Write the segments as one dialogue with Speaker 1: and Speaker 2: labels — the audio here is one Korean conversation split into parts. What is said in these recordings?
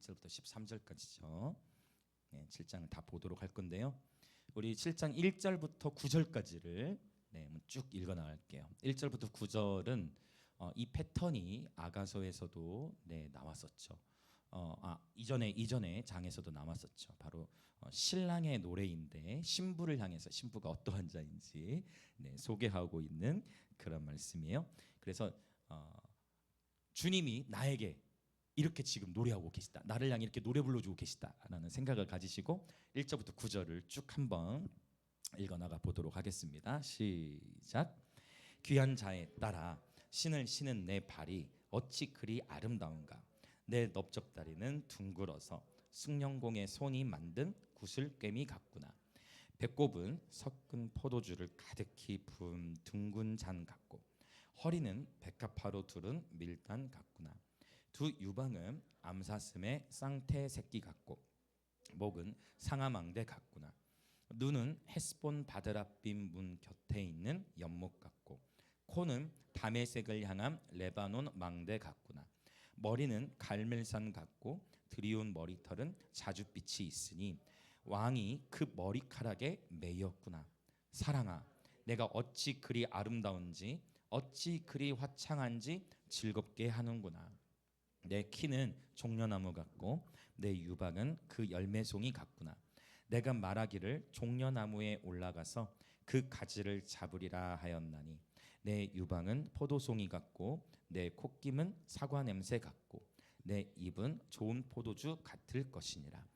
Speaker 1: 1절부터 13절까지죠. 7장을 다 보도록 할 건데요. 우리 7장 1절부터 9절까지를 쭉 읽어 나갈게요. 1절부터 9절은 이 패턴이 아가서에서도 나왔었죠. 이전에 장에서도 나왔었죠. 바로 신랑의 노래인데 신부를 향해서 신부가 어떠한 자인지 소개하고 있는 그런 말씀이에요. 그래서 주님이 나에게 이렇게 지금 노래하고 계시다, 나를 향해 이렇게 노래 불러주고 계시다라는 생각을 가지시고 1절부터 9절을 쭉 한번 읽어나가 보도록 하겠습니다. 시작. 귀한 자에 따라 신을 신은 내 발이 어찌 그리 아름다운가. 내 넓적다리는 둥글어서 숭늉공의 손이 만든 구슬꿰미 같구나. 배꼽은 섞은 포도주를 가득히 부은 둥근 잔 같고 허리는 백합화로 두른 밀단 같구나. 두 유방은 암사슴의 쌍태 새끼 같고 목은 상아망대 같구나. 눈은 헤스본 바드라빔 문 곁에 있는 연못 같고 코는 다메섹을 향한 레바논 망대 같구나. 머리는 갈멜산 같고 드리운 머리털은 자줏빛이 있으니 왕이 그 머리카락에 매였구나. 사랑아, 내가 어찌 그리 아름다운지 어찌 그리 화창한지 즐겁게 하는구나. 내 키는 종려나무 같고 내 유방은 그 열매송이 같구나. 내가 말하기를 종려나무에 올라가서 그 가지를 잡으리라 하였나니 내 유방은 포도송이 같고 내 콧김은 사과 냄새 같고 내 입은 좋은 포도주 같을 것이니라.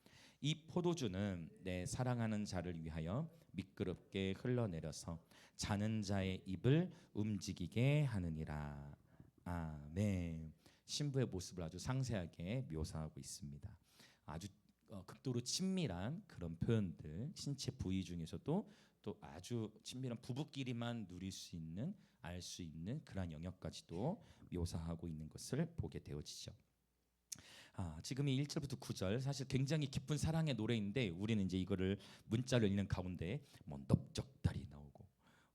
Speaker 1: 이 포도주는 내 사랑하는 자를 위하여 미끄럽게 흘러내려서 자는 자의 입을 움직이게 하느니라. 아멘. 신부의 모습을 아주 상세하게 묘사하고 있습니다. 아주 극도로 친밀한 그런 표현들, 신체 부위 중에서도 또 아주 친밀한 부부끼리만 누릴 수 있는, 알 수 있는 그러한 영역까지도 묘사하고 있는 것을 보게 되어지죠. 지금 이 1절부터 9절 사실 굉장히 깊은 사랑의 노래인데 우리는 이제 이거를 문자를 읽는 가운데 뭐 넓적다리 나오고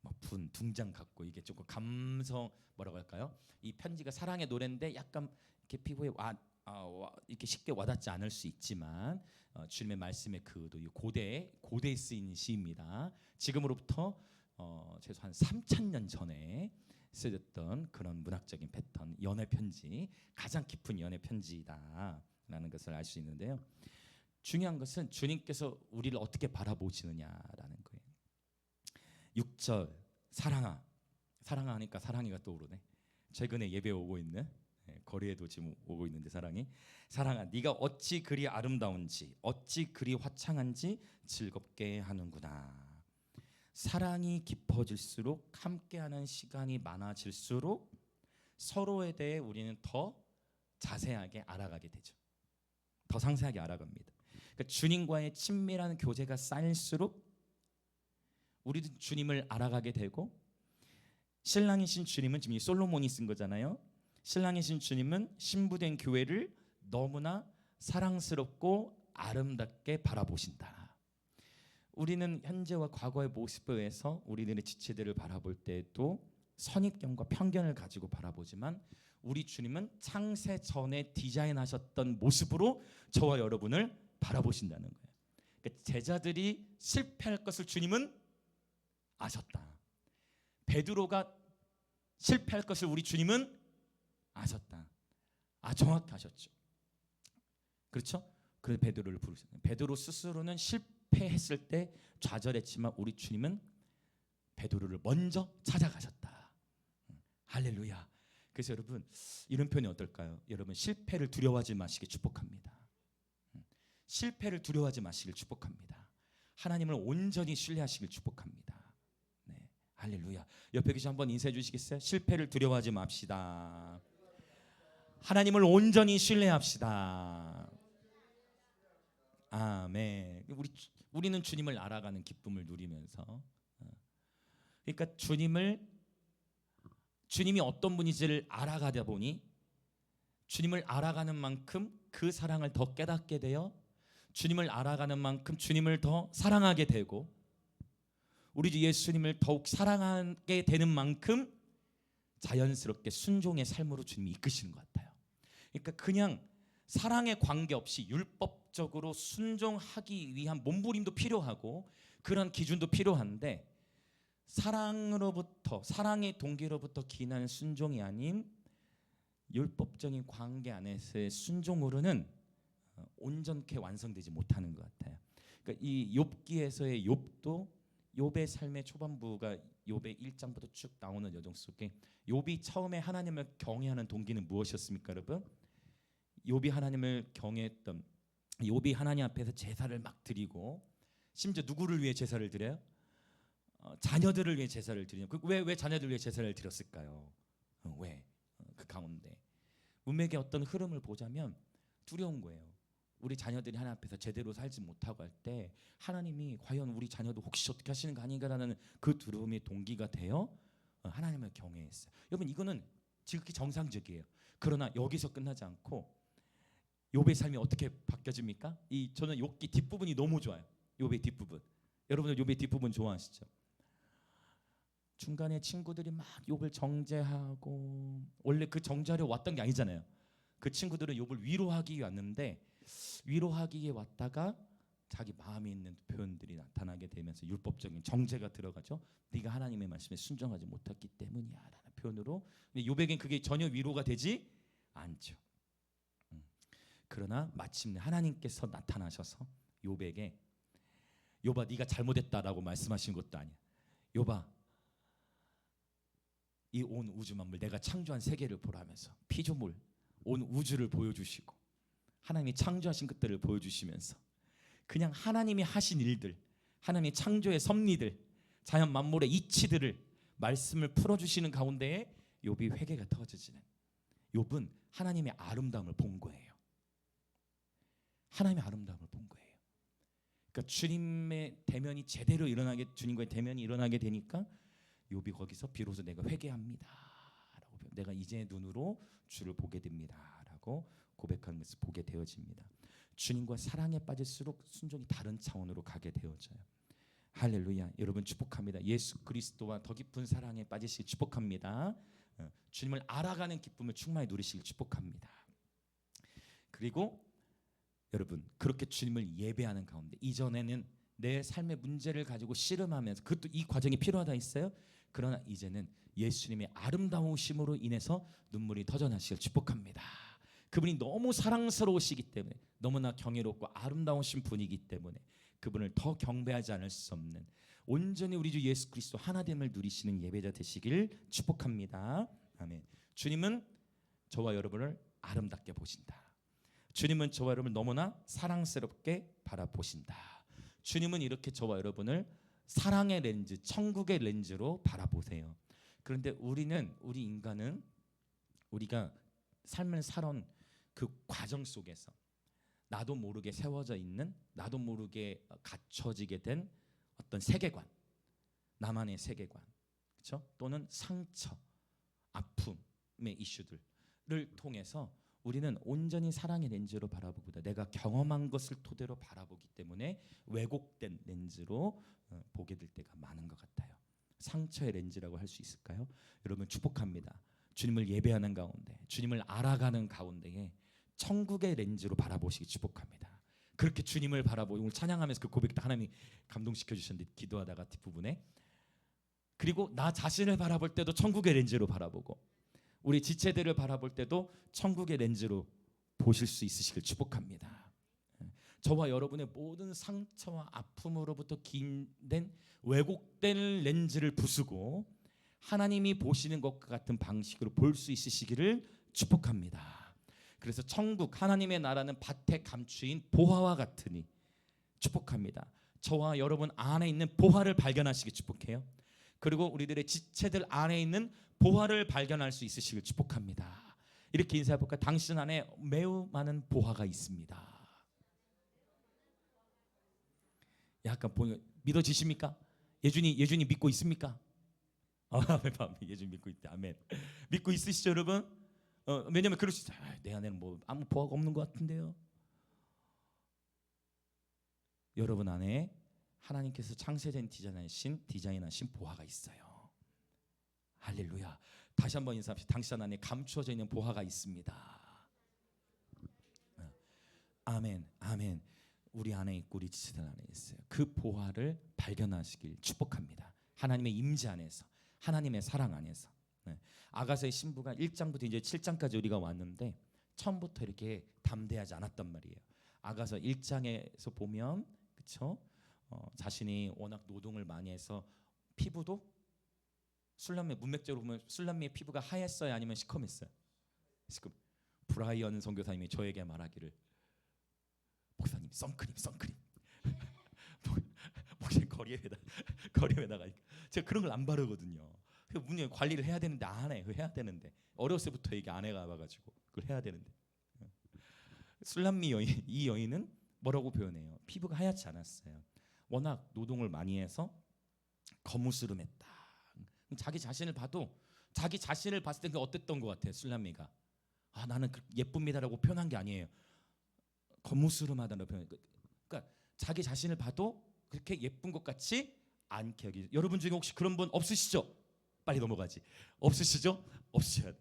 Speaker 1: 뭐 분 둥장 같고 이게 조금 감성 뭐라고 할까요? 이 편지가 사랑의 노래인데 약간 이렇게 피부에 이렇게 쉽게 와닿지 않을 수 있지만 주님의 말씀의 그 의도, 고대에 쓰인 시입니다. 지금으로부터 최소한 3,000년 전에 쓰였던 그런 문학적인 패턴, 연애 편지, 가장 깊은 연애 편지다라는 것을 알 수 있는데요. 중요한 것은 주님께서 우리를 어떻게 바라보시느냐라는 거예요. 6절 사랑아 하니까 사랑이가 떠오르네. 최근에 예배 오고 있는 거리에도 지금 오고 있는데 사랑아 네가 어찌 그리 아름다운지 어찌 그리 화창한지 즐겁게 하는구나. 사랑이 깊어질수록 함께하는 시간이 많아질수록 서로에 대해 우리는 더 자세하게 알아가게 되죠. 더 상세하게 알아갑니다. 그러니까 주님과의 친밀한 교제가 쌓일수록 우리도 주님을 알아가게 되고, 신랑이신 주님은 지금 솔로몬이 쓴 거잖아요. 신랑이신 주님은 신부된 교회를 너무나 사랑스럽고 아름답게 바라보신다. 우리는 현재와 과거의 모습에서 우리들의 지체들을 바라볼 때에도 선입견과 편견을 가지고 바라보지만 우리 주님은 창세 전에 디자인하셨던 모습으로 저와 여러분을 바라보신다는 거예요. 그러니까 제자들이 실패할 것을 주님은 아셨다. 베드로가 실패할 것을 우리 주님은 아셨다. 정확히 하셨죠. 그렇죠? 그래서 베드로를 부르셨어요. 베드로 스스로는 실패했을 때 좌절했지만 우리 주님은 베드로를 먼저 찾아가셨다. 할렐루야. 그래서 여러분 이런 표현이 어떨까요? 여러분 실패를 두려워하지 마시길 축복합니다. 실패를 두려워하지 마시길 축복합니다. 하나님을 온전히 신뢰하시길 축복합니다. 할렐루야. 옆에 계신 한번 인사해 주시겠어요? 실패를 두려워하지 맙시다. 하나님을 온전히 신뢰합시다. 아멘. 우리는 주님을 알아가는 기쁨을 누리면서, 그러니까 주님이 어떤 분인지를 알아가다 보니 주님을 알아가는 만큼 그 사랑을 더 깨닫게 되어 주님을 알아가는 만큼 주님을 더 사랑하게 되고, 우리 주 예수님을 더욱 사랑하게 되는 만큼 자연스럽게 순종의 삶으로 주님이 이끄시는 것 같아요. 그러니까 그냥 사랑에 관계없이 율법적으로 순종하기 위한 몸부림도 필요하고 그런 기준도 필요한데, 사랑으로부터, 사랑의 동기로부터 기인하는 순종이 아닌 율법적인 관계 안에서의 순종으로는 온전케 완성되지 못하는 것 같아요. 그러니까 이 욥기에서의 욥도, 욥의 삶의 초반부가 욥의 1장부터 쭉 나오는 여정 속에 욥이 처음에 하나님을 경외하는 동기는 무엇이었습니까, 여러분? 욥이 하나님을 경외했던, 욥이 하나님 앞에서 제사를 막 드리고, 심지어 누구를 위해 제사를 드려요? 자녀들을 위해 제사를 드리는. 왜 자녀들 위해 제사를 드렸을까요? 왜? 그 가운데 문맥의 어떤 흐름을 보자면 두려운 거예요. 우리 자녀들이 하나님 앞에서 제대로 살지 못하고 할 때 하나님이 과연 우리 자녀도 혹시 어떻게 하시는 거 아닌가라는 그 두려움의 동기가 되어 하나님을 경외했어요. 여러분, 이거는 지극히 정상적이에요. 그러나 여기서 끝나지 않고 욥의 삶이 어떻게 바뀌어집니까? 저는 욥기 뒷부분이 너무 좋아요. 욥의 뒷부분. 여러분들 욥의 뒷부분 좋아하시죠? 중간에 친구들이 막 욥을 정죄하고, 원래 그 정죄하려 왔던 게 아니잖아요. 그 친구들은 욥을 위로하기 위해 왔는데, 위로하기 위해 왔다가 자기 마음에 있는 표현들이 나타나게 되면서 율법적인 정죄가 들어가죠. 네가 하나님의 말씀에 순종하지 못했기 때문이야 라는 표현으로. 근데 욥에겐 그게 전혀 위로가 되지 않죠. 그러나 마침내 하나님께서 나타나셔서 욥에게, 욥아 네가 잘못했다라고 말씀하신 것도 아니야. 욥아, 이 온 우주 만물 내가 창조한 세계를 보라면서 피조물 온 우주를 보여주시고 하나님이 창조하신 것들을 보여주시면서 그냥 하나님이 하신 일들, 하나님의 창조의 섭리들, 자연 만물의 이치들을 말씀을 풀어주시는 가운데에 욥이 회개가 터져지는, 욥은 하나님의 아름다움을 본 거예요. 하나님의 아름다움을 본 거예요. 그러니까 주님의 대면이 제대로 일어나게, 주님과의 대면이 일어나게 되니까 욥이 거기서 비로소 내가 회개합니다 라고, 내가 이제 눈으로 주를 보게 됩니다 라고 고백하는 것을 보게 되어집니다. 주님과 사랑에 빠질수록 순종이 다른 차원으로 가게 되어져요. 할렐루야. 여러분 축복합니다. 예수 그리스도와 더 깊은 사랑에 빠지시길 축복합니다. 주님을 알아가는 기쁨을 충만히 누리시길 축복합니다. 그리고 여러분, 그렇게 주님을 예배하는 가운데 이전에는 내 삶의 문제를 가지고 씨름하면서, 그것도 이 과정이 필요하다 했어요. 그러나 이제는 예수님의 아름다우심으로 인해서 눈물이 터져나시길 축복합니다. 그분이 너무 사랑스러우시기 때문에, 너무나 경이롭고 아름다우신 분이기 때문에 그분을 더 경배하지 않을 수 없는 온전히 우리 주 예수 그리스도 하나됨을 누리시는 예배자 되시길 축복합니다. 아멘. 주님은 저와 여러분을 아름답게 보신다. 주님은 저와 여러분을 너무나 사랑스럽게 바라보신다. 주님은 이렇게 저와 여러분을 사랑의 렌즈, 천국의 렌즈로 바라보세요. 그런데 우리 인간은 우리가 삶을 살아온 그 과정 속에서 나도 모르게 세워져 있는, 나도 모르게 갖춰지게 된 어떤 세계관, 나만의 세계관, 그렇죠? 또는 상처, 아픔의 이슈들을 통해서 우리는 온전히 사랑의 렌즈로 바라보보다 내가 경험한 것을 토대로 바라보기 때문에 왜곡된 렌즈로 보게 될 때가 많은 것 같아요. 상처의 렌즈라고 할 수 있을까요? 여러분 축복합니다. 주님을 예배하는 가운데, 주님을 알아가는 가운데에 천국의 렌즈로 바라보시기 축복합니다. 그렇게 주님을 바라보고, 오늘 찬양하면서 그 고백도 하나님이 감동시켜 주셨는데, 기도하다가 뒷부분에, 그리고 나 자신을 바라볼 때도 천국의 렌즈로 바라보고, 우리 지체들을 바라볼 때도 천국의 렌즈로 보실 수 있으시길 축복합니다. 저와 여러분의 모든 상처와 아픔으로부터 긴된 왜곡된 렌즈를 부수고 하나님이 보시는 것과 같은 방식으로 볼 수 있으시기를 축복합니다. 그래서 천국, 하나님의 나라는 밭에 감추인 보화와 같으니 축복합니다. 저와 여러분 안에 있는 보화를 발견하시기 축복해요. 그리고 우리들의 지체들 안에 있는 보화를 발견할 수 있으시길 축복합니다. 이렇게 인사해볼까? 당신 안에 매우 많은 보화가 있습니다. 약간 믿어지십니까? 예준이 믿고 있습니까? 예준이 믿고 있대. 아멘. 믿고 있으시죠, 여러분? 왜냐면 그럴 수 있어요. 내 안에는 뭐 아무 보화가 없는 것 같은데요. 여러분 안에 하나님께서 창세전 디자인하신 보화가 있어요. 할렐루야. 다시 한번 인사합시다. 당신 안에 감추어져 있는 보화가 있습니다. 아멘, 아멘. 우리 안에 있고 우리 지체들 안에 있어요. 그 보화를 발견하시길 축복합니다. 하나님의 임재 안에서, 하나님의 사랑 안에서. 네. 아가서의 신부가 1장부터 이제 7장까지 우리가 왔는데 처음부터 이렇게 담대하지 않았단 말이에요. 아가서 1장에서 보면 그렇죠? 자신이 워낙 노동을 많이 해서 피부도 술람미 문맥적으로 보면 술람미의 피부가 하였어요, 아니면 시커맸어요? 시커. 브라이언 선교사님이 저에게 말하기를, 목사님 선크림 목사님 거리에다가 제가 그런 걸 안 바르거든요. 문제 관리를 해야 되는데 안 해. 해야 되는데 어렸을 때부터 이게 아내가 와가지고 그걸 해야 되는데 술람미 여인, 이 여인은 뭐라고 표현해요? 피부가 하얗지 않았어요. 워낙 노동을 많이 해서 거무스름했다. 자기 자신을 봐도 자기 자신을 봤을 때 어땠던 것 같아요? 술람미가 나는 예쁩니다라고 표현한 게 아니에요. 거무스름하다는 표현. 그러니까 자기 자신을 봐도 그렇게 예쁜 것 같지 않게 여기. 여러분 중에 혹시 그런 분 없으시죠? 빨리 넘어가지. 없으시죠? 없으셔야 돼.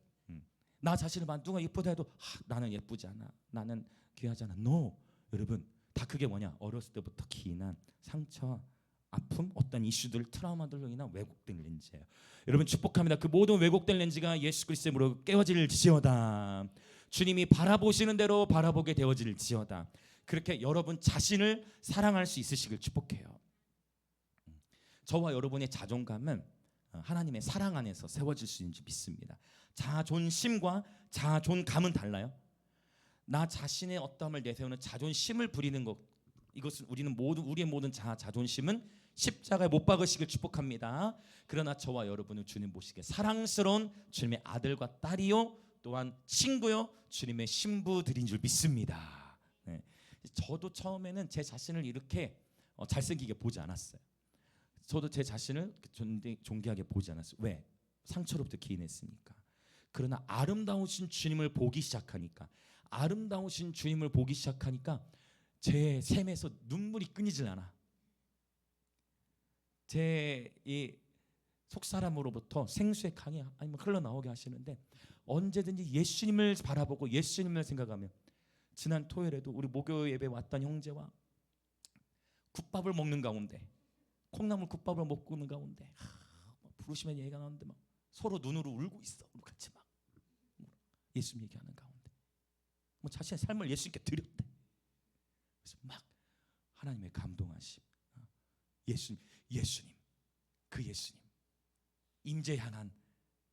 Speaker 1: 나 자신을 봐 누가 예쁘다 해도 나는 예쁘지 않아, 나는 귀하지 않아. No. 여러분 다 그게 뭐냐? 어렸을 때부터 기인한 상처, 아픔, 어떤 이슈들, 트라우마들로 인한 왜곡된 렌즈예요. 여러분 축복합니다. 그 모든 왜곡된 렌즈가 예수 그리스도의 이름으로 깨어질지어다. 주님이 바라보시는 대로 바라보게 되어질지어다. 그렇게 여러분 자신을 사랑할 수 있으시길 축복해요. 저와 여러분의 자존감은 하나님의 사랑 안에서 세워질 수 있는지 믿습니다. 자존심과 자존감은 달라요. 나 자신의 어떠함을 내세우는 자존심을 부리는 것, 이것은 우리의 모든 자존심은 십자가에 못 박으시길 축복합니다. 그러나 저와 여러분은 주님 보시기에 사랑스러운 주님의 아들과 딸이요, 또한 친구요, 주님의 신부들인 줄 믿습니다. 네. 저도 처음에는 제 자신을 이렇게 잘생기게 보지 않았어요. 저도 제 자신을 존귀하게 보지 않았어요. 왜? 상처로부터 기인했으니까. 그러나 아름다우신 주님을 보기 시작하니까, 아름다우신 주님을 보기 시작하니까 제 삶에서 눈물이 끊이질 않아. 제 이 속사람으로부터 생수의 강이 아니면 흘러나오게 하시는데, 언제든지 예수님을 바라보고 예수님을 생각하면, 지난 토요일에도 우리 목요 예배 왔던 형제와 국밥을 먹는 가운데, 콩나물 국밥을 먹는 가운데 부르시면 얘기가 나오는데 막 서로 눈으로 울고 있어. 같이 막 예수님 얘기하는 가운데 자신의 삶을 예수님께 드렸대. 그래서 막 하나님의 감동하심, 예수님, 그 예수님, 임재 향한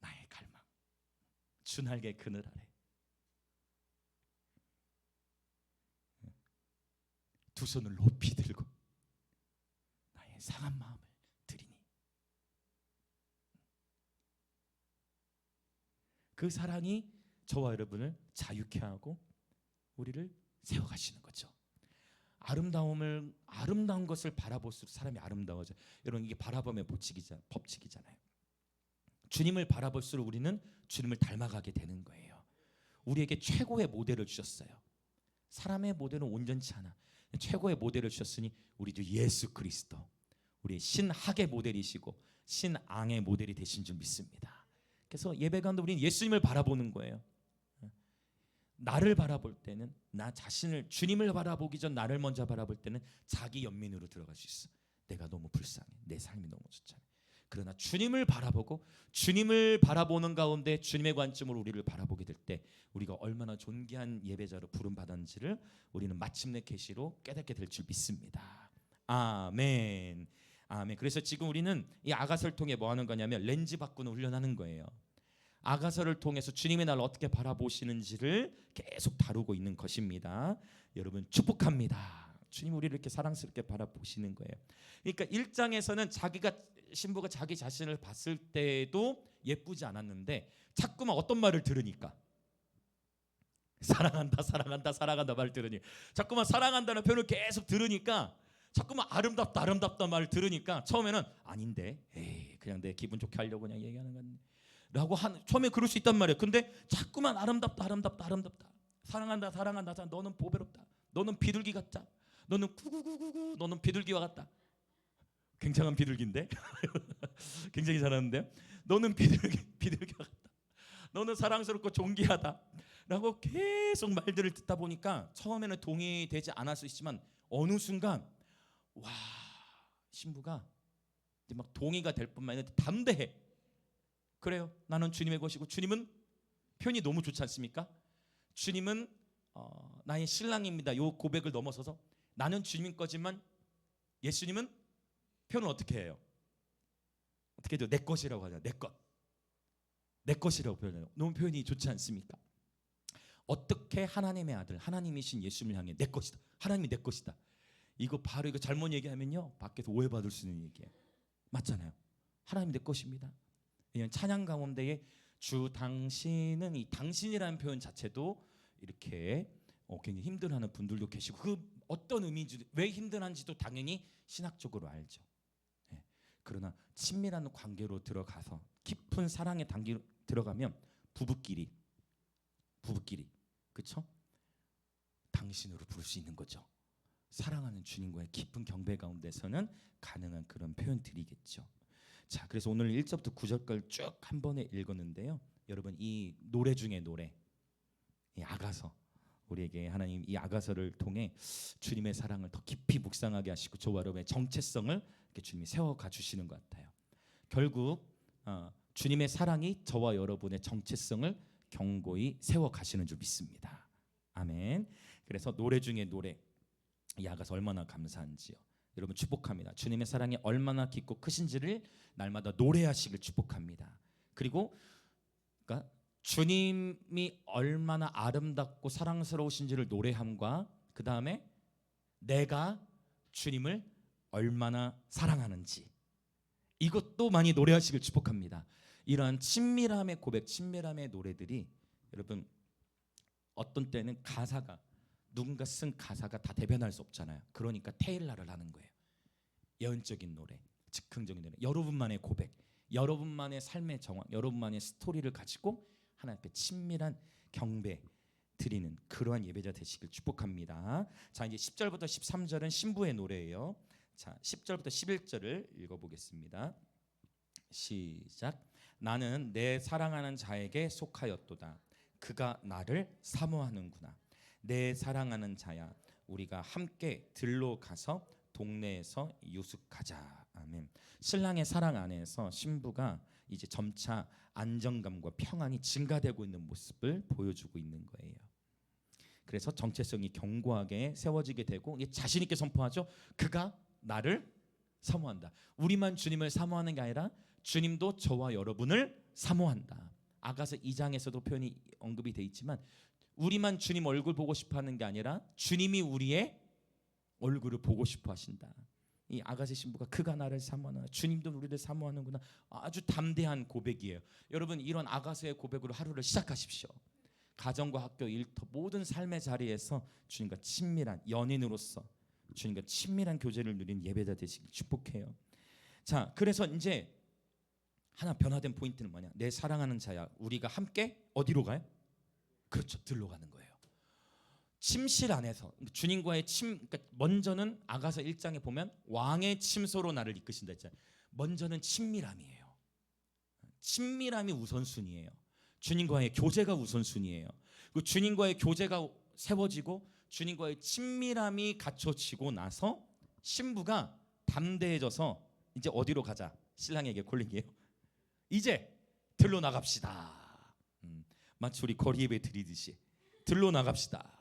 Speaker 1: 나의 갈망, 주 날개 그늘 아래 두 손을 높이 들고 나의 상한 마음을 드리니, 그 사랑이 저와 여러분을 자유케 하고 우리를 세워가시는 거죠. 아름다운 것을 바라볼수록 사람이 아름다워져. 여러분 이게 바라봄의 법칙이잖아요. 주님을 바라볼수록 우리는 주님을 닮아가게 되는 거예요. 우리에게 최고의 모델을 주셨어요. 사람의 모델은 온전치 않아. 최고의 모델을 주셨으니 우리도 예수 그리스도, 우리 신학의 모델이시고 신앙의 모델이 되신 줄 믿습니다. 그래서 예배 가운데 우리는 예수님을 바라보는 거예요. 나를 바라볼 때는, 나 자신을, 주님을 바라보기 전 나를 먼저 바라볼 때는 자기 연민으로 들어갈 수 있어. 내가 너무 불쌍해, 내 삶이 너무 좋잖아. 그러나 주님을 바라보고 주님을 바라보는 가운데 주님의 관점으로 우리를 바라보게 될 때 우리가 얼마나 존귀한 예배자로 부름받았는지를 우리는 마침내 계시로 깨닫게 될 줄 믿습니다. 아멘. 아멘. 그래서 지금 우리는 이 아가서를 통해 뭐 하는 거냐면 렌즈 바꾸는 훈련하는 거예요. 아가서를 통해서 주님의 나를 어떻게 바라보시는지를 계속 다루고 있는 것입니다. 여러분 축복합니다. 주님 우리를 이렇게 사랑스럽게 바라보시는 거예요. 그러니까 1장에서는 신부가 자기 자신을 봤을 때도 예쁘지 않았는데 자꾸만 어떤 말을 들으니까, 사랑한다 말을 들으니, 자꾸만 사랑한다는 표현을 계속 들으니까, 자꾸만 아름답다 말을 들으니까 처음에는 아닌데, 에이 그냥 내 기분 좋게 하려고 그냥 얘기하는 건데 라고 처음에 그럴 수 있단 말이에요. 근데 자꾸만 아름답다 사랑한다 너는 보배롭다, 너는 비둘기 같다, 너는 구구구구구, 너는 비둘기와 같다. 굉장한 비둘기인데 굉장히 잘하는데, 너는 비둘기와 같다, 너는 사랑스럽고 존귀하다라고 계속 말들을 듣다 보니까 처음에는 동의되지 않을 수 있지만 어느 순간 와, 신부가 이제 막 동의가 될 뿐만 아니라 담대해. 그래요, 나는 주님의 것이고, 주님은 표현이 너무 좋지 않습니까? 주님은 나의 신랑입니다. 이 고백을 넘어서서 나는 주님 거지만 예수님은 표현을 어떻게 해요? 어떻게 해도 내 것이라고 하잖아요. 내 것, 내 것이라고 표현해요. 너무 표현이 좋지 않습니까? 어떻게 하나님의 아들, 하나님이신 예수님을 향해 내 것이다, 하나님이 내 것이다, 이거 바로 이거 잘못 얘기하면요 밖에서 오해받을 수 있는 얘기예요. 맞잖아요. 하나님 내 것입니다. 왜냐하면 찬양 가운데에 주 당신은, 이 당신이라는 표현 자체도 이렇게 굉장히 힘들어하는 분들도 계시고, 그 어떤 의미인지, 왜 힘들한지도 당연히 신학적으로 알죠. 네. 그러나 친밀한 관계로 들어가서 깊은 사랑의 단계로 들어가면 부부끼리 그렇죠? 당신으로 부를 수 있는 거죠. 사랑하는 주님과의 깊은 경배 가운데서는 가능한 그런 표현들이겠죠. 자, 그래서 오늘 1절부터 9절까지 쭉 한 번에 읽었는데요. 여러분, 이 노래 중에 노래, 이 아가서, 우리에게 하나님 이 아가서를 통해 주님의 사랑을 더 깊이 묵상하게 하시고 저와 여러분의 정체성을 이렇게 주님이 세워가 주시는 것 같아요. 결국 주님의 사랑이 저와 여러분의 정체성을 견고히 세워 가시는 줄 믿습니다. 아멘. 그래서 노래 중에 노래, 이 아가서 얼마나 감사한지요. 여러분 축복합니다. 주님의 사랑이 얼마나 깊고 크신지를 날마다 노래하시길 축복합니다. 그리고 그러니까 주님이 얼마나 아름답고 사랑스러우신지를 노래함과 그 다음에 내가 주님을 얼마나 사랑하는지, 이것도 많이 노래하시길 축복합니다. 이러한 친밀함의 고백, 친밀함의 노래들이 여러분 어떤 때는 가사가, 누군가 쓴 가사가 다 대변할 수 없잖아요. 그러니까 테일러를 하는 거예요. 예언적인 노래, 즉흥적인 노래, 여러분만의 고백, 여러분만의 삶의 정황, 여러분만의 스토리를 가지고 하나님 앞에 친밀한 경배 드리는 그러한 예배자 되시길 축복합니다. 자, 이제 10절부터 13절은 신부의 노래예요. 자, 10절부터 11절을 읽어보겠습니다. 시작. 나는 내 사랑하는 자에게 속하였도다. 그가 나를 사모하는구나. 내 사랑하는 자야, 우리가 함께 들로 가서 동네에서 유숙하자. 아멘. 신랑의 사랑 안에서 신부가 이제 점차 안정감과 평안이 증가되고 있는 모습을 보여주고 있는 거예요. 그래서 정체성이 견고하게 세워지게 되고 자신 있게 선포하죠. 그가 나를 사모한다. 우리만 주님을 사모하는 게 아니라 주님도 저와 여러분을 사모한다. 아가서 2장에서도 표현이 언급이 돼 있지만 우리만 주님 얼굴 보고 싶어 하는 게 아니라 주님이 우리의 얼굴을 보고 싶어 하신다. 이 아가서 신부가 그가 나를 사모하나, 주님도 우리를 사모하는구나. 아주 담대한 고백이에요. 여러분, 이런 아가서의 고백으로 하루를 시작하십시오. 가정과 학교, 일터, 모든 삶의 자리에서 주님과 친밀한 연인으로서 주님과 친밀한 교제를 누린 예배자 되시길 축복해요. 자, 그래서 이제 하나 변화된 포인트는 뭐냐? 내 사랑하는 자야, 우리가 함께 어디로 가요? 그렇죠, 들로 가는 거예요. 침실 안에서 주님과의 그러니까 먼저는 아가서 1장에 보면 왕의 침소로 나를 이끄신다 했잖아요. 먼저는 친밀함이에요. 친밀함이 우선순위예요. 주님과의 교제가 우선순위예요. 그 주님과의 교제가 세워지고 주님과의 친밀함이 갖춰지고 나서 신부가 담대해져서 이제 어디로 가자? 신랑에게 콜링이에요. 이제 들로 나갑시다. 마치 우리 거리 예배 드리듯이 들로 나갑시다.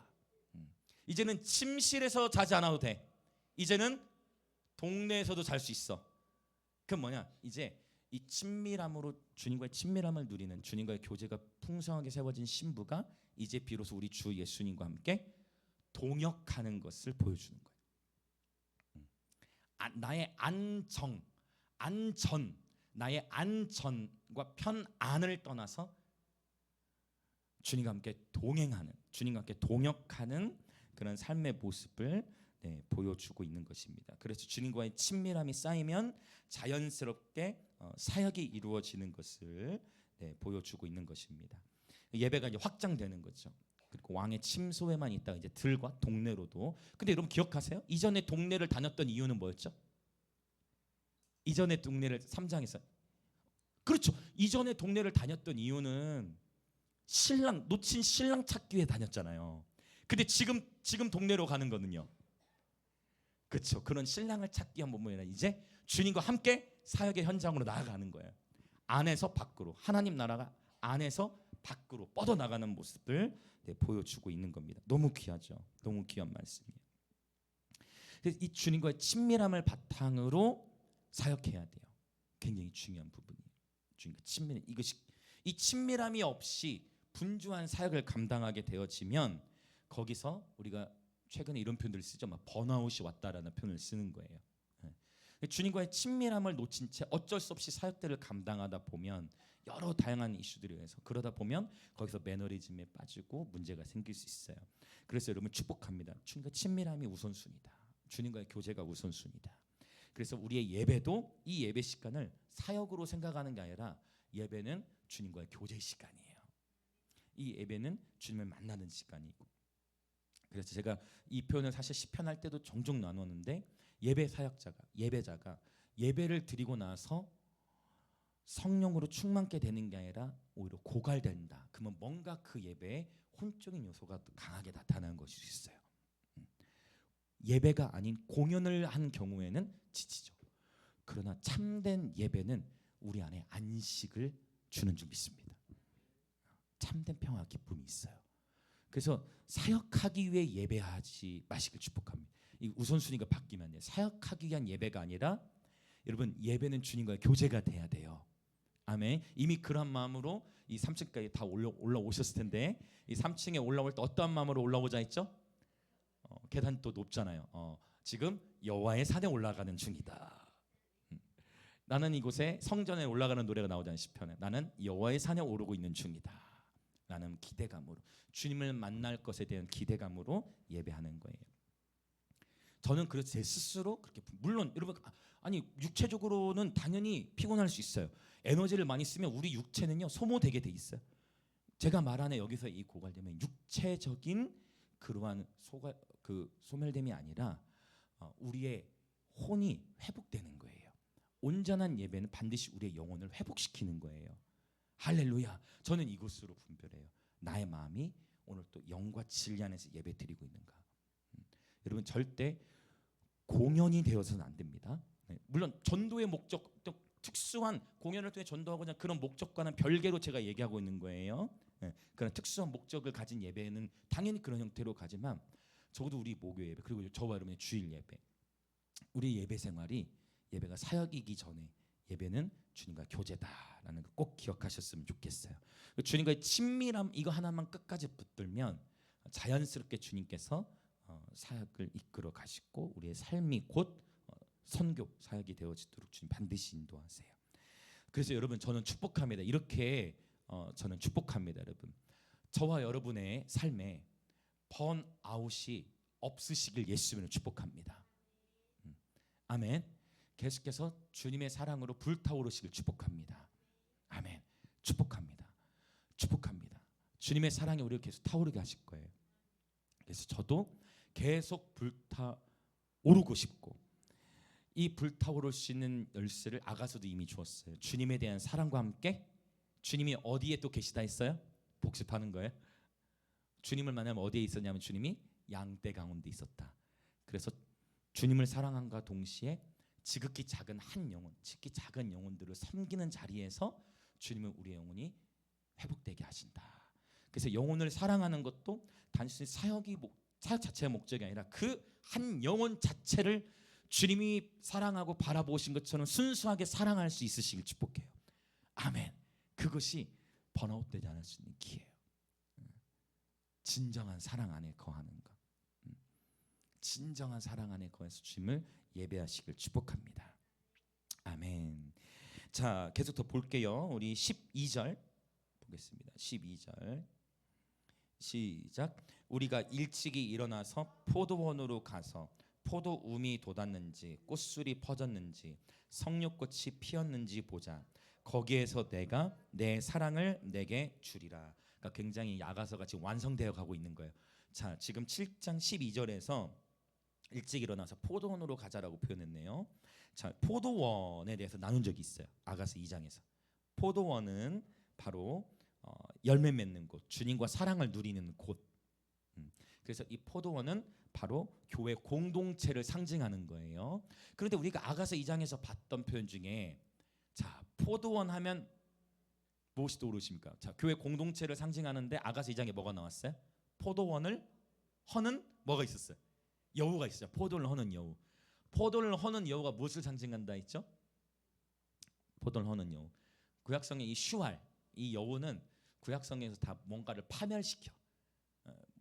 Speaker 1: 이제는 침실에서 자지 않아도 돼. 이제는 동네에서도 잘 수 있어. 그럼 뭐냐? 이제 이 친밀함으로 주님과의 친밀함을 누리는, 주님과의 교제가 풍성하게 세워진 신부가 이제 비로소 우리 주 예수님과 함께 동역하는 것을 보여주는 거예요. 나의 안전, 나의 안전과 편안을 떠나서 주님과 함께 동행하는, 주님과 함께 동역하는 그런 삶의 모습을 보여주고 있는 것입니다. 그래서 주님과의 친밀함이 쌓이면 자연스럽게 사역이 이루어지는 것을 보여주고 있는 것입니다. 예배가 이제 확장되는 거죠. 그리고 왕의 침소에만 있다가 이제 들과 동네로도. 근데 여러분 기억하세요? 이전에 동네를 다녔던 이유는 뭐였죠? 이전에 동네를 3장에서, 그렇죠, 이전에 동네를 다녔던 이유는 신랑 놓친 신랑 찾기 위해 다녔잖아요. 근데 지금 동네로 가는 거는요. 그렇죠. 그런 신랑을 찾기 위한 몸이 아니라 이제 주님과 함께 사역의 현장으로 나아가는 거예요. 안에서 밖으로 하나님 나라가 안에서 밖으로 뻗어 나가는 모습을 보여주고 있는 겁니다. 너무 귀하죠. 너무 귀한 말씀이에요. 그래서 이 주님과의 친밀함을 바탕으로 사역해야 돼요. 굉장히 중요한 부분이에요. 주님과 친밀 이것이 이 친밀함이 없이 분주한 사역을 감당하게 되어지면 거기서 우리가 최근에 이런 표현들을 쓰죠. 막 번아웃이 왔다라는 표현을 쓰는 거예요. 주님과의 친밀함을 놓친 채 어쩔 수 없이 사역들을 감당하다 보면 여러 다양한 이슈들에 의해서 그러다 보면 거기서 매너리즘에 빠지고 문제가 생길 수 있어요. 그래서 여러분 축복합니다. 주님과 친밀함이 우선순위다. 주님과의 교제가 우선순위다. 그래서 우리의 예배도 이 예배 시간을 사역으로 생각하는 게 아니라 예배는 주님과의 교제 시간이에요. 이 예배는 주님을 만나는 시간이고, 그래서 제가 이 표현을 사실 시편할 때도 종종 나눴는데 예배 사역자가 예배자가 예배를 드리고 나서 성령으로 충만케 되는 게 아니라 오히려 고갈된다. 그러면 뭔가 그 예배에 혼적인 요소가 강하게 나타나는 것일 수 있어요. 예배가 아닌 공연을 한 경우에는 지치죠. 그러나 참된 예배는 우리 안에 안식을 주는 줄 믿습니다. 참된 평화 기쁨이 있어요. 그래서 사역하기 위해 예배하지 마시길 축복합니다. 이 우선순위가 바뀌면 돼요. 사역하기 위한 예배가 아니라 여러분 예배는 주님과의 교제가 돼야 돼요. 아멘. 이미 그런 마음으로 이 3층까지 다 올라오셨을 텐데 이 3층에 올라올 때 어떠한 마음으로 올라오자 했죠? 계단 또 높잖아요. 지금 여호와의 산에 올라가는 중이다. 나는 이곳에 성전에 올라가는 노래가 나오잖아요. 시편에 나는 여호와의 산에 오르고 있는 중이다. 라는 기대감으로 주님을 만날 것에 대한 기대감으로 예배하는 거예요. 저는 그래서 제 스스로 그렇게 물론 여러분 아니 육체적으로는 당연히 피곤할 수 있어요. 에너지를 많이 쓰면 우리 육체는요 소모되게 돼 있어요. 제가 말하는 여기서 이 고갈됨은 육체적인 그러한 소멸됨이 아니라 우리의 혼이 회복되는 거예요. 온전한 예배는 반드시 우리의 영혼을 회복시키는 거예요. 할렐루야. 저는 이것으로 분별해요. 나의 마음이 오늘 또 영과 진리 안에서 예배 드리고 있는가. 여러분 절대 공연이 되어서는 안 됩니다. 물론 전도의 목적, 또 특수한 공연을 통해 전도하고자 그런 목적과는 별개로 제가 얘기하고 있는 거예요. 그런 특수한 목적을 가진 예배는 당연히 그런 형태로 가지만 적어도 우리 목요 예배 그리고 저와 여러분의 주일 예배, 우리 예배 생활이 예배가 사역이기 전에 예배는 주님과 교제다라는 걸 꼭 기억하셨으면 좋겠어요. 주님과의 친밀함 이거 하나만 끝까지 붙들면 자연스럽게 주님께서 사역을 이끌어 가시고 우리의 삶이 곧 선교 사역이 되어지도록 주님 반드시 인도하세요. 그래서 여러분 저는 축복합니다. 이렇게 저는 축복합니다. 여러분 저와 여러분의 삶에 번아웃이 없으시길 예수님으로 축복합니다. 아멘. 계속해서 주님의 사랑으로 불타오르시길 축복합니다. 아멘. 축복합니다. 축복합니다. 주님의 사랑이 우리를 계속 타오르게 하실 거예요. 그래서 저도 계속 불타오르고 싶고 이 불타오를 수 있는 열쇠를 아가서도 이미 주었어요. 주님에 대한 사랑과 함께 주님이 어디에 또 계시다 했어요? 복습하는 거예요. 주님을 만나면 어디에 있었냐면 주님이 양떼 가운데 있었다. 그래서 주님을 사랑함과 동시에 지극히 작은 한 영혼, 지극히 작은 영혼들을 섬기는 자리에서 주님은 우리의 영혼이 회복되게 하신다. 그래서 영혼을 사랑하는 것도 단순히 사역 자체의 목적이 아니라 그 한 영혼 자체를 주님이 사랑하고 바라보신 것처럼 순수하게 사랑할 수 있으시길 축복해요. 아멘. 그것이 번아웃되지 않을 수 있는 기회예요. 진정한 사랑 안에 거하는 것. 진정한 사랑 안에 거해서 주님을 예배하시길 축복합니다. 아멘. 자, 계속 더 볼게요. 우리 12절 보겠습니다. 12절 시작. 우리가 일찍이 일어나서 포도원으로 가서 포도움이 돋았는지 꽃술이 퍼졌는지 석류꽃이 피었는지 보자. 거기에서 내가 내 사랑을 내게 주리라. 그러니까 굉장히 야가서가 지금 완성되어 가고 있는 거예요. 자, 지금 7장 12절에서 일찍 일어나서 포도원으로 가자라고 표현했네요. 자, 포도원에 대해서 나눈 적이 있어요. 아가서 2장에서. 포도원은 바로 열매 맺는 곳, 주님과 사랑을 누리는 곳. 그래서 이 포도원은 바로 교회 공동체를 상징하는 거예요. 그런데 우리가 아가서 2장에서 봤던 표현 중에 자, 포도원 하면 무엇이 떠오르십니까? 자, 교회 공동체를 상징하는데 아가서 2장에 뭐가 나왔어요? 포도원을 허는 뭐가 있었어요? 여우가 있어요. 포도를 허는 여우. 포도를 허는 여우가 무엇을 상징한다 했죠? 포도를 허는 여우. 구약성의 이 슈알, 이 여우는 구약성에서 다 뭔가를 파멸시켜.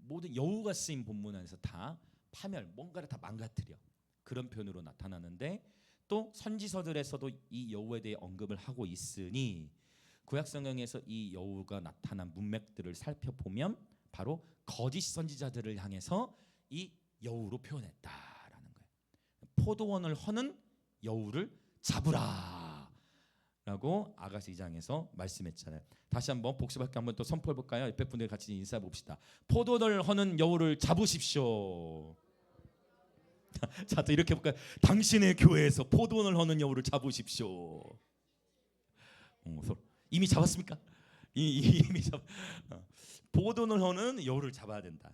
Speaker 1: 모든 여우가 쓰인 본문 안에서 다 파멸, 뭔가를 다 망가뜨려. 그런 표현으로 나타나는데 또 선지서들에서도 이 여우에 대해 언급을 하고 있으니 구약 성경에서 이 여우가 나타난 문맥들을 살펴보면 바로 거짓 선지자들을 향해서 이 여우로 표현했다라는 거예요. 포도원을 허는 여우를 잡으라 라고 아가서 2장에서 말씀했잖아요. 다시 한번 복습할 게 한번 또 선포해 볼까요? 옆에 분들 같이 인사해 봅시다. 포도원을 허는 여우를 잡으십시오. 자, 또 이렇게 볼까요? 당신의 교회에서 포도원을 허는 여우를 잡으십시오. 이미 잡았습니까? 이미 포도원을 허는 여우를 잡아야 된다.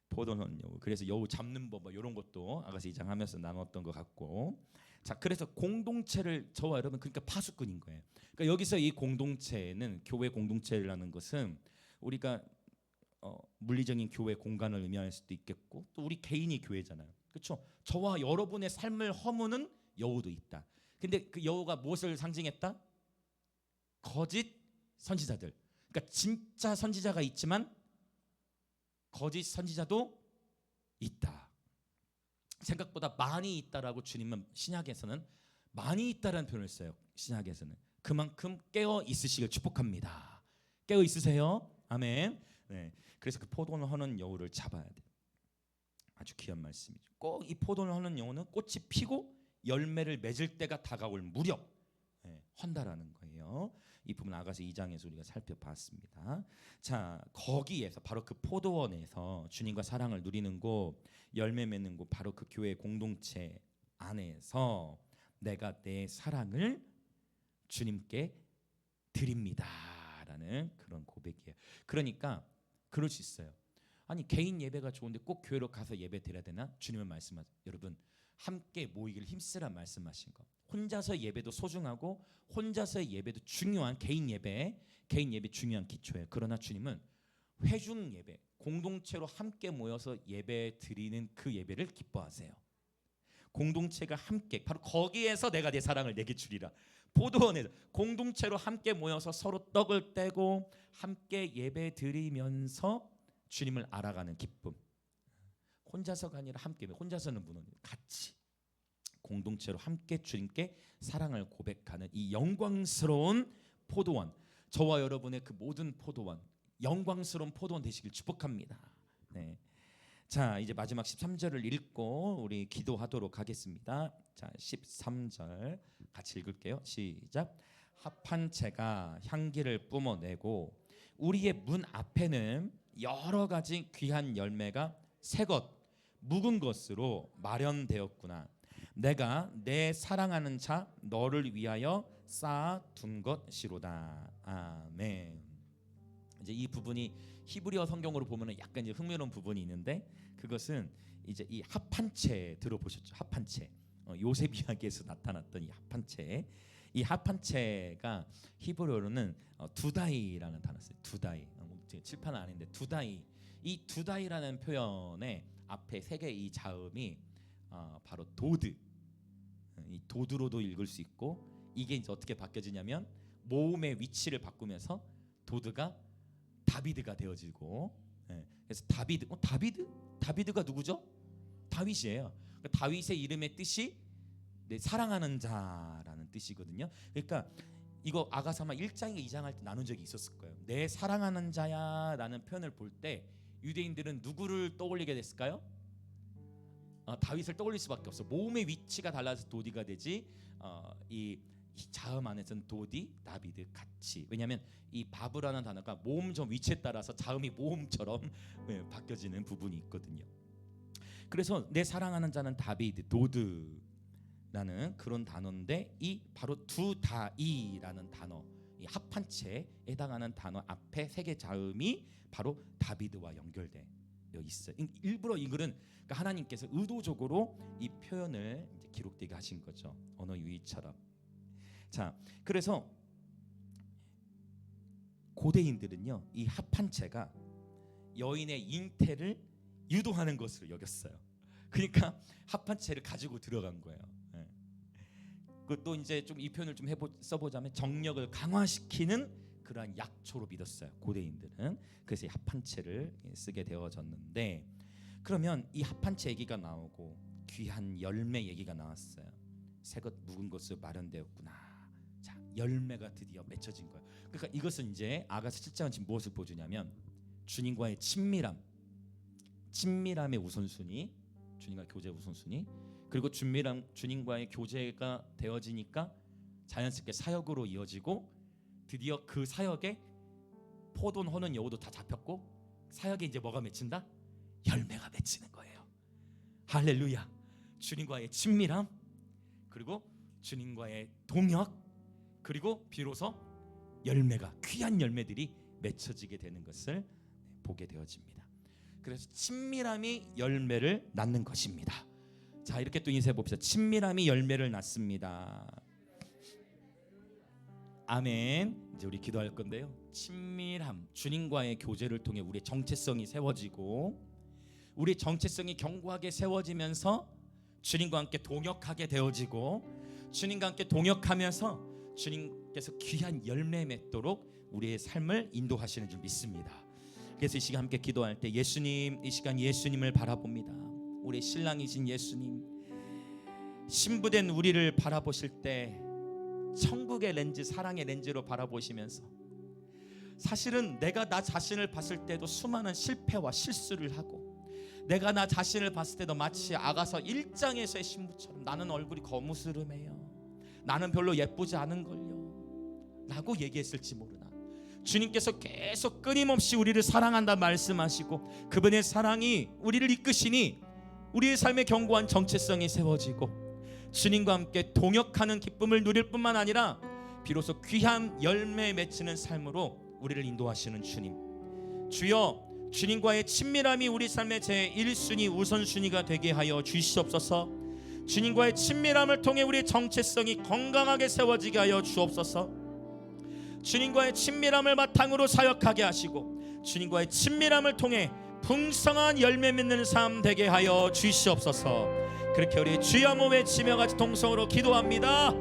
Speaker 1: 포도원을 허는 여우. 그래서 여우 잡는 법 이런 것도 아가서 2장 하면서 나눴던 것 같고. 자, 그래서 공동체를 저와 여러분 그러니까 파수꾼인 거예요. 그러니까 여기서 이 공동체는 교회 공동체라는 것은 우리가 물리적인 교회 공간을 의미할 수도 있겠고 또 우리 개인이 교회잖아요. 그렇죠? 저와 여러분의 삶을 허무는 여우도 있다. 근데 그 여우가 무엇을 상징했다? 거짓 선지자들. 그러니까 진짜 선지자가 있지만 거짓 선지자도 있다. 생각보다 많이 있다라고 주님은 신약에서는 많이 있다라는 표현을 써요. 신약에서는 그만큼 깨어 있으시길 축복합니다. 깨어 있으세요? 아멘. 네. 그래서 그 포도원을 허는 여우를 잡아야 돼. 아주 귀한 말씀이죠. 꼭 이 포도원을 허는 여우는 꽃이 피고 열매를 맺을 때가 다가올 무렵 헌다라는 거예요. 이 부분 아가서 2장에서 우리가 살펴봤습니다. 자, 거기에서 바로 그 포도원에서 주님과 사랑을 누리는 곳, 열매 맺는 곳, 바로 그 교회 공동체 안에서 내가 내 사랑을 주님께 드립니다라는 그런 고백이에요. 그러니까 그럴 수 있어요. 아니 개인 예배가 좋은데 꼭 교회로 가서 예배 드려야 되나? 주님은 말씀하세요. 여러분 함께 모이기를 힘쓰라 말씀하신 거. 혼자서 예배도 소중하고 혼자서의 예배도 중요한 개인 예배 중요한 기초예요. 그러나 주님은 회중 예배, 공동체로 함께 모여서 예배 드리는 그 예배를 기뻐하세요. 공동체가 함께 바로 거기에서 내가 내 사랑을 내게 주리라. 포도원에서 공동체로 함께 모여서 서로 떡을 떼고 함께 예배 드리면서 주님을 알아가는 기쁨. 혼자서가 아니라 함께, 혼자서는 무너져 같이 공동체로 함께 주님께 사랑을 고백하는 이 영광스러운 포도원, 저와 여러분의 그 모든 포도원, 영광스러운 포도원 되시길 축복합니다. 네. 자, 이제 마지막 13절을 읽고 우리 기도하도록 하겠습니다. 자, 13절 같이 읽을게요. 시작. 합한 채가 향기를 뿜어내고 우리의 문 앞에는 여러 가지 귀한 열매가 새것 묵은 것으로 마련되었구나. 내가 내 사랑하는 자 너를 위하여 쌓아둔 것이로다. 아멘. 이제 이 부분이 히브리어 성경으로 보면은 약간 이제 흥미로운 부분이 있는데 그것은 이제 이 합한 채 들어보셨죠? 합한 채. 요셉 이야기에서 나타났던 이 합한 채. 이 합한 채가 히브리어로는 두다이라는 단어 써요. 두다이. 칠판은 아닌데 두다이. 이 두다이라는 표현의 앞에 세 개의 이 자음이 바로 도드. 이 도드로도 읽을 수 있고 이게 이제 어떻게 바뀌어지냐면 모음의 위치를 바꾸면서 도드가 다비드가 되어지고 그래서 다비드. 다비드가 누구죠? 다윗이에요. 그러니까 다윗의 이름의 뜻이 내 사랑하는 자라는 뜻이거든요. 그러니까 이거 아가사마 1장에 2장 할 때 나눈 적이 있었을 거예요. 내 사랑하는 자야라는 표현을 볼 때 유대인들은 누구를 떠올리게 됐을까요? 다윗을 떠올릴 수밖에 없어. 모음의 위치가 달라서 도디가 되지. 이 자음 안에서는 도디, 다비드 같이. 왜냐하면 이 바브라는 단어가 모음점 위치에 따라서 자음이 모음처럼 바뀌어지는 부분이 있거든요. 그래서 내 사랑하는 자는 다비드, 도드라는 그런 단어인데 이 바로 두다이라는 단어 이 합한채에 해당하는 단어 앞에 세 개 자음이 바로 다비드와 연결되어 있어요. 일부러 이 글은 그러니까 하나님께서 의도적으로 이 표현을 이제 기록되게 하신 거죠. 언어 유희처럼. 자, 그래서 고대인들은요, 이 합한채가 여인의 잉태를 유도하는 것으로 여겼어요. 그러니까 합한채를 가지고 들어간 거예요. 그또 이제 좀 이 표현을 좀 써보자면 정력을 강화시키는 그러한 약초로 믿었어요, 고대인들은. 그래서 이 합한채를 쓰게 되어졌는데, 그러면 이 합한채 얘기가 나오고 귀한 열매 얘기가 나왔어요. 새것 묵은 것으로 마련되었구나. 자, 열매가 드디어 맺혀진 거예요. 그러니까 이것은 이제 아가서 7장은 지금 무엇을 보여주냐면 주님과의 친밀함의 우선순위, 주님과의 교제의 우선순위, 그리고 주님과의 교제가 되어지니까 자연스럽게 사역으로 이어지고, 드디어 그 사역에 포도는 허는 여우도 다 잡혔고, 사역에 이제 뭐가 맺힌다? 열매가 맺히는 거예요. 할렐루야. 주님과의 친밀함, 그리고 주님과의 동역, 그리고 비로소 열매가, 귀한 열매들이 맺혀지게 되는 것을 보게 되어집니다. 그래서 친밀함이 열매를 낳는 것입니다. 자, 이렇게 또 인쇄해 봅시다. 친밀함이 열매를 낳습니다. 아멘. 이제 우리 기도할 건데요, 친밀함, 주님과의 교제를 통해 우리의 정체성이 세워지고, 우리의 정체성이 견고하게 세워지면서 주님과 함께 동역하게 되어지고, 주님과 함께 동역하면서 주님께서 귀한 열매 맺도록 우리의 삶을 인도하시는 줄 믿습니다. 그래서 이 시간 함께 기도할 때 예수님, 이 시간 예수님을 바라봅니다. 우리 신랑이신 예수님, 신부된 우리를 바라보실 때 천국의 렌즈, 사랑의 렌즈로 바라보시면서, 사실은 내가 나 자신을 봤을 때도 수많은 실패와 실수를 하고, 내가 나 자신을 봤을 때도 마치 아가서 1장에서의 신부처럼 나는 얼굴이 거무스름해요, 나는 별로 예쁘지 않은걸요 라고 얘기했을지 모르나, 주님께서 계속 끊임없이 우리를 사랑한다 말씀하시고, 그분의 사랑이 우리를 이끄시니 우리의 삶의 견고한 정체성이 세워지고, 주님과 함께 동역하는 기쁨을 누릴 뿐만 아니라 비로소 귀한 열매 맺히는 삶으로 우리를 인도하시는 주님, 주여, 주님과의 친밀함이 우리 삶의 제1순위 우선순위가 되게 하여 주시옵소서. 주님과의 친밀함을 통해 우리의 정체성이 건강하게 세워지게 하여 주옵소서. 주님과의 친밀함을 바탕으로 사역하게 하시고, 주님과의 친밀함을 통해 풍성한 열매 맺는 삶 되게 하여 주시옵소서. 그렇게 우리 주여 한번 외치며 같이 동성으로 기도합니다.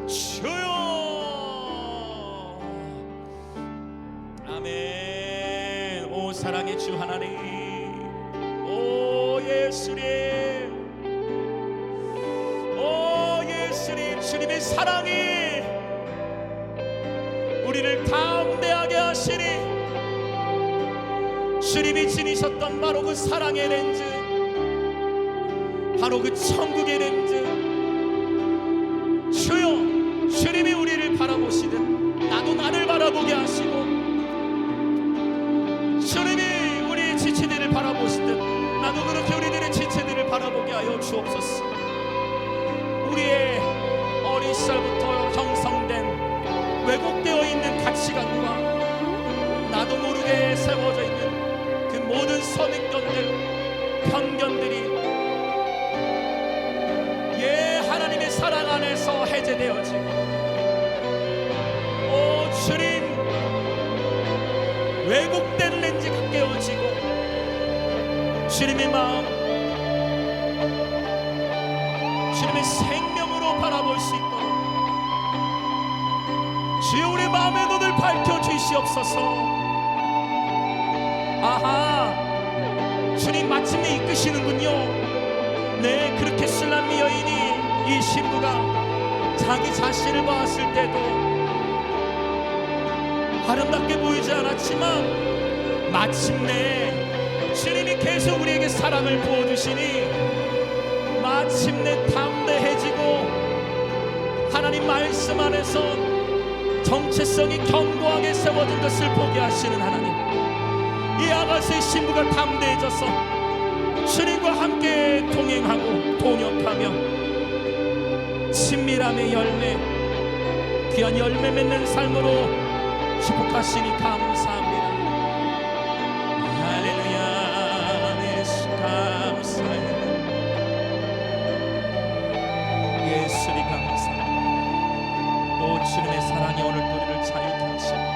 Speaker 1: 주여. 아멘. 오 사랑의 주 하나님, 오 예수님, 오 예수님, 주님의 사랑이 우리를 담대하게 하시니, 주님이 지니셨던 바로 그 사랑의 렌즈, 바로 그 천국의 렌즈, 주여, 주님이 우리를 바라보시듯 나도 나를 바라보게 하시고, 주님이 우리의 지체들을 바라보시듯 나도 그렇게 우리들의 지체들을 바라보게 하여 주옵소서. 우리의 어린 시절부터 형성된 왜곡되어 있는 가치관과 나도 모르게 세워져 있는 그 모든 선입견들, 편견들이 하나님의 사랑 안에서 해제되어지고, 오 주님, 왜곡된 렌즈가 깨어지고 주님의 마음, 주님의 생명으로 바라볼 수 있도록 주여 우리 마음의 눈을 밝혀주시옵소서. 아하, 주님 마침내 이끄시는군요. 네, 그렇게 술람미 여인이, 이 신부가 자기 자신을 봤을 때도 아름답게 보이지 않았지만, 마침내 주님이 계속 우리에게 사랑을 부어주시니 마침내 담대해지고 하나님 말씀 안에서 정체성이 견고하게 세워진 것을 보게 하시는 하나님, 이 아가서의 신부가 담대해져서 주님과 함께 동행하고 동역하며 친밀함의 열매, 귀한 열매 맺는 삶으로 축복하시니 감사합니다. 할렐루야. 예수 감사해요. 예수님 감사합니다. 오 주님의 사랑이 오늘 또 우리를 자유케 하시고